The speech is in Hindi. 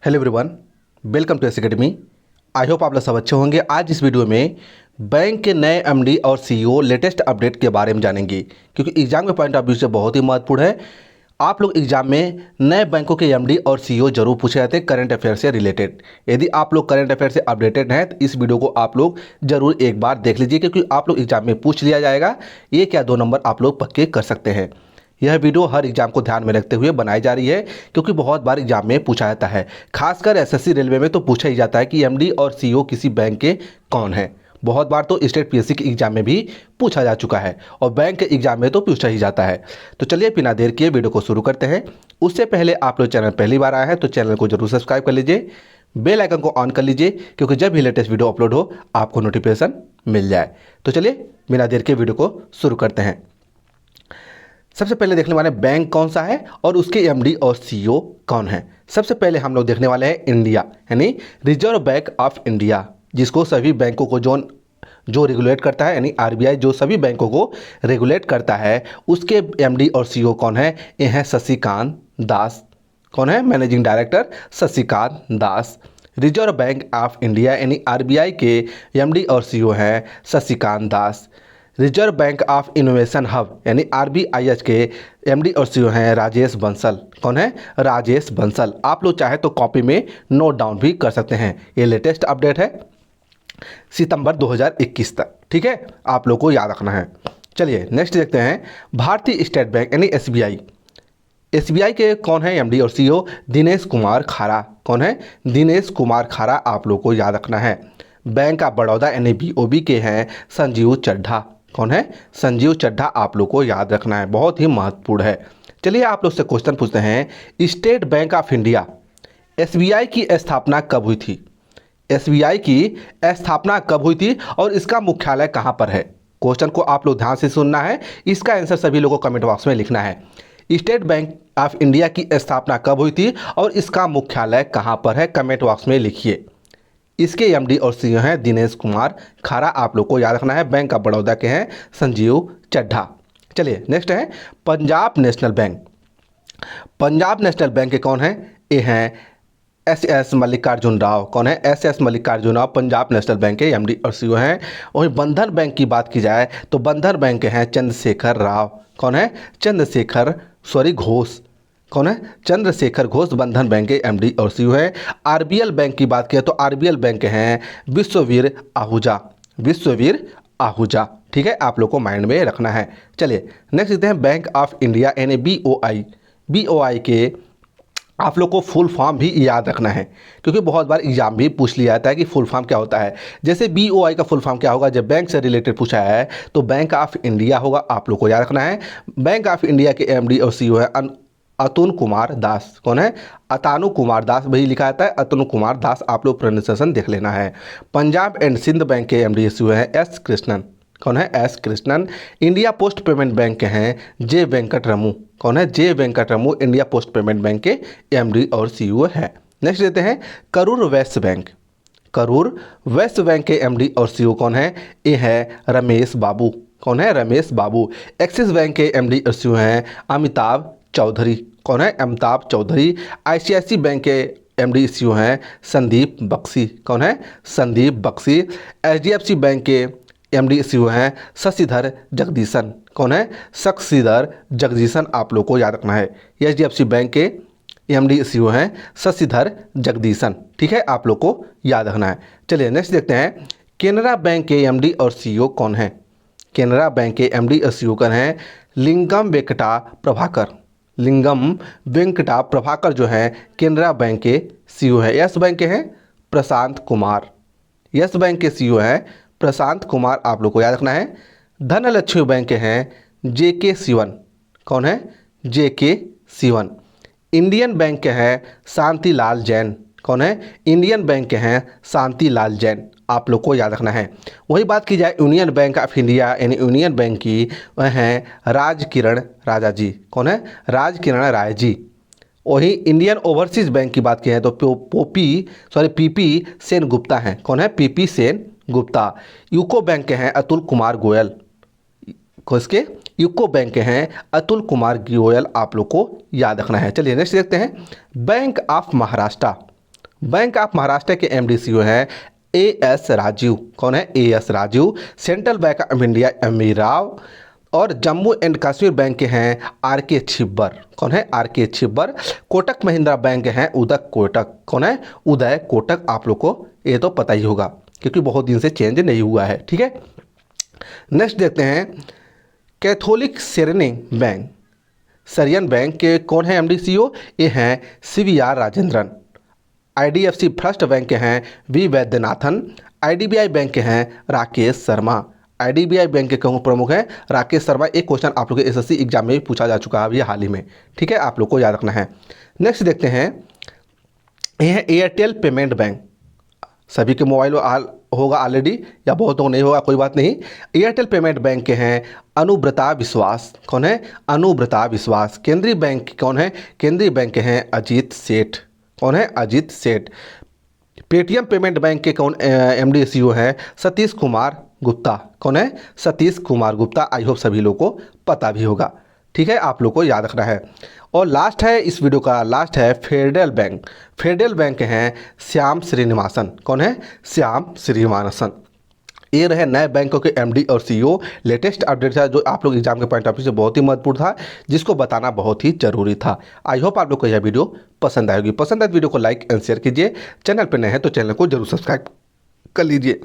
Hello everyone, welcome to S academy. I hope आप लोग सब अच्छे होंगे। आज इस वीडियो में बैंक के नए एमडी और सीईओ लेटेस्ट अपडेट के बारे में जानेंगे, क्योंकि एग्जाम के पॉइंट ऑफ व्यू से बहुत ही महत्वपूर्ण है। आप लोग एग्जाम में नए बैंकों के एमडी और सीईओ जरूर पूछे जाते हैं करंट अफेयर से रिलेटेड। यदि आप लोग करंट अफेयर से अपडेटेड हैं तो इस वीडियो को आप लोग जरूर एक बार देख लीजिए, क्योंकि आप लोग एग्जाम में पूछ लिया जाएगा। ये क्या 2 नंबर आप लोग पक्के कर सकते हैं। यह वीडियो हर एग्जाम को ध्यान में रखते हुए बनाई जा रही है, क्योंकि बहुत बार एग्जाम में पूछा जाता है। खासकर एसएससी रेलवे में तो पूछा ही जाता है कि एमडी और सीईओ किसी बैंक के कौन है। बहुत बार तो स्टेट पीएससी के एग्जाम में भी पूछा जा चुका है और बैंक के एग्जाम में तो पूछा ही जाता है। तो चलिए बिना देर किए वीडियो को शुरू करते हैं। उससे पहले आप लोग चैनल पहली बार आए हैं तो चैनल को जरूर सब्सक्राइब कर लीजिए, बेल आइकन को ऑन कर लीजिए, क्योंकि जब भी लेटेस्ट वीडियो अपलोड हो आपको नोटिफिकेशन मिल जाए। तो चलिए बिना देर के वीडियो को शुरू करते हैं। सबसे पहले देखने वाले बैंक कौन सा है और उसके एमडी और सीईओ कौन है। सबसे पहले हम लोग देखने वाले हैं इंडिया, यानी रिजर्व बैंक ऑफ इंडिया, जिसको सभी बैंकों को जो रेगुलेट करता है, यानी आरबीआई जो सभी बैंकों को रेगुलेट करता है, उसके एमडी और सीईओ कौन है। ये हैं शशिकांत दास। कौन है? Managing director Shashikant Das. Reserve Bank of India यानी आरबीआई के एमडी और सीईओ हैं Shashikant Das. Reserve Bank of innovation hub यानी आरबीआईएच के एमडी और सीईओ हैं राजेश बंसल। कौन है? राजेश बंसल। आप लोग चाहे तो कॉपी में नोट डाउन भी कर सकते हैं। ये लेटेस्ट अपडेट है सितंबर 2021 तक। ठीक है, आप लोग को याद रखना है। चलिए नेक्स्ट देखते हैं। भारतीय स्टेट बैंक यानी एसबीआई। एसबीआई के कौन है एमडी और सीईओ? दिनेश कुमार खारा। कौन है? दिनेश कुमार खारा। आप लोग को याद रखना है। बैंक ऑफ बड़ौदा यानी बीओबी के हैं संजीव चड्ढा। कौन है? संजीव चड्ढा। आप लोग को याद रखना है, बहुत ही महत्वपूर्ण है। चलिए आप लोग से क्वेश्चन पूछते हैं। State bank of India SBI की स्थापना कब हुई थी? एसबीआई की स्थापना कब हुई थी और इसका मुख्यालय कहां पर है? क्वेश्चन को आप लोग ध्यान से सुनना है, इसका आंसर सभी लोगों को कमेंट बॉक्स में लिखना है। स्टेट बैंक ऑफ इंडिया की स्थापना कब हुई थी और इसका मुख्यालय कहां पर है? कमेंट बॉक्स में लिखिए। इसके एमडी और सीईओ हैं दिनेश कुमार खारा। आप लोग को याद रखना है। बैंक ऑफ बड़ौदा के हैं संजीव चड्ढा। चलिए नेक्स्ट है Punjab national bank. Punjab national bank के कौन है? ये हैं एस मल्लिकार्जुन राव। कौन है? S Mallikarjun Rao Punjab national bank के एमडी और सीईओ हैं। वहीं बंधन बैंक की बात की जाए तो बंधन बैंक के हैं चंद्रशेखर राव। कौन है? घोष। कौन है? चंद्रशेखर घोष बंधन बैंक के एमडी और सीईओ है। आरबीएल बैंक की बात करें तो आरबीएल बैंक के हैं विश्ववीर आहूजा। विश्ववीर आहूजा। ठीक है, आप लोग को माइंड में रखना है। चलिए नेक्स्ट देखते हैं बैंक ऑफ इंडिया यानी बीओआई। बीओआई के आप लोग को फुल फॉर्म भी याद रखना है, क्योंकि बहुत बार एग्जाम भी पूछ लिया जाता है कि फुल फॉर्म क्या होता है। जैसे बीओआई का फुल फॉर्म क्या होगा, जब बैंक से रिलेटेड पूछा है तो बैंक ऑफ इंडिया होगा। आप लोग को याद रखना है। बैंक ऑफ इंडिया के एमडी और सीईओ है अतुल कुमार दास। कौन है? अतानु कुमार दास वही लिखा जाता है, अतुल कुमार दास। आप लोग प्रोनाउंसिएशन देख लेना है। पंजाब एंड सिंध बैंक के एमडी सीईओ हैं एस कृष्णन। कौन है? S Krishnan. India post payment bank के हैं जे वेंकट रमू। कौन है? J Venkat Ramu India post payment bank के एमडी और सीईओ है। नेक्स्ट देते हैं करूर वैश्य बैंक। करूर वैश्य बैंक के एमडी और सीईओ कौन है? ये है रमेश बाबू। कौन है? रमेश बाबू। एक्सिस बैंक के एमडी और सीईओ हैं अमिताभ चौधरी। कौन है? अमिताभ चौधरी। आईसीआईसी बैंक के एमडी सीईओ हैं संदीप बख्शी। कौन है? संदीप बख्शी। एचडीएफसी बैंक के एमडी सीईओ हैं शशिधर जगदीशन। कौन है? शशिधर जगदीशन। आप लोग को याद रखना है। एचडीएफसी बैंक के एमडी सीईओ हैं शशिधर जगदीशन। ठीक है, आप लोग को याद रखना है। चलिए नेक्स्ट देखते हैं। केनरा बैंक के एमडी और सीईओ कौन है? केनरा बैंक के एमडी और सीईओ कौन है? लिंगम वेंकटा प्रभाकर। लिंगम वेंकटा प्रभाकर जो हैं केनरा बैंक के सीईओ है। यस बैंक के हैं प्रशांत कुमार। यस बैंक के सीईओ हैं प्रशांत कुमार। आप लोग को याद रखना है। धनलक्ष्मी बैंक के हैं जेके सिवन। कौन है? जेके सिवन। इंडियन बैंक के हैं शांतिलाल जैन। कौन है? इंडियन बैंक के हैं शांतिलाल जैन। आप लोग को याद रखना है। वही बात की जाए यूनियन बैंक ऑफ इंडिया यानी यूनियन बैंक की, वह हैं राजकिरण राजा जी। कौन है? राजकिरण राय जी। वही इंडियन ओवरसीज बैंक की बात की है तो पीपी सेन गुप्ता हैं। कौन है? PP Sen Gupta. UCO bank के हैं अतुल कुमार गोयल। किसके? यूको बैंक के हैं अतुल कुमार गोयल। आप लोग को याद रखना है। चलिए नेक्स्ट देखते हैं Bank of Maharashtra. Bank of Maharashtra के एमडी सीईओ हैं ए एस राजीव। कौन है? A S Rajeev. Central Bank of India M V Rao. और जम्मू एंड कश्मीर बैंक के हैं आर के छिब्बर। कौन है? आर के छिब्बर। कोटक महिंद्रा बैंक के हैं उदय कोटक। कौन है? उदय कोटक। आप लोग को ये तो पता ही होगा क्योंकि बहुत दिन से चेंज नहीं हुआ है। ठीक है, नेक्स्ट देखते हैं कैथोलिक सिरनी बैंक, सरियन बैंक के कौन है एमडी सीईओ? ये हैं CVR Rajendran. IDFC first bank के हैं वी वैद्यनाथन। आईडीबीआई बैंक के हैं राकेश शर्मा। आईडीबीआई बैंक के कौन प्रमुख हैं? राकेश शर्मा। एक क्वेश्चन आप लोग के एसएससी एग्जाम में भी पूछा जा चुका है अभी हाल ही में। ठीक है, आप लोग को याद रखना है। नेक्स्ट देखते हैं, ये है एयरटेल पेमेंट बैंक। सभी के मोबाइल होगा ऑलरेडी या बहुतों को नहीं होगा, कोई बात नहीं। एयरटेल पेमेंट बैंक के हैं अनुब्रता विश्वास। कौन है? अनुब्रता विश्वास। केंद्रीय बैंक कौन है? केंद्रीय बैंक के हैं अजीत सेठ। कौन है? अजीत सेठ। पेटीएम पेमेंट बैंक के कौन एमडी सीईओ हैं? सतीश कुमार गुप्ता। कौन है? सतीश कुमार गुप्ता। आई होप सभी लोग को पता भी होगा। ठीक है, आप लोग को याद रखना है। और लास्ट है इस वीडियो का, लास्ट है फेडरल बैंक। फेडरल बैंक हैं श्याम श्रीनिवासन। कौन है? श्याम श्रीनिवासन। ये रहे नए बैंकों के एमडी और सीईओ। लेटेस्ट अपडेट था जो आप लोग एग्जाम के पॉइंट ऑफ व्यू से बहुत ही महत्वपूर्ण था, जिसको बताना बहुत ही जरूरी था। आई होप आप लोग को यह वीडियो पसंद आएगी। पसंद आए वीडियो को लाइक एंड शेयर कीजिए। चैनल पर नए हैं तो चैनल को जरूर सब्सक्राइब कर लीजिए।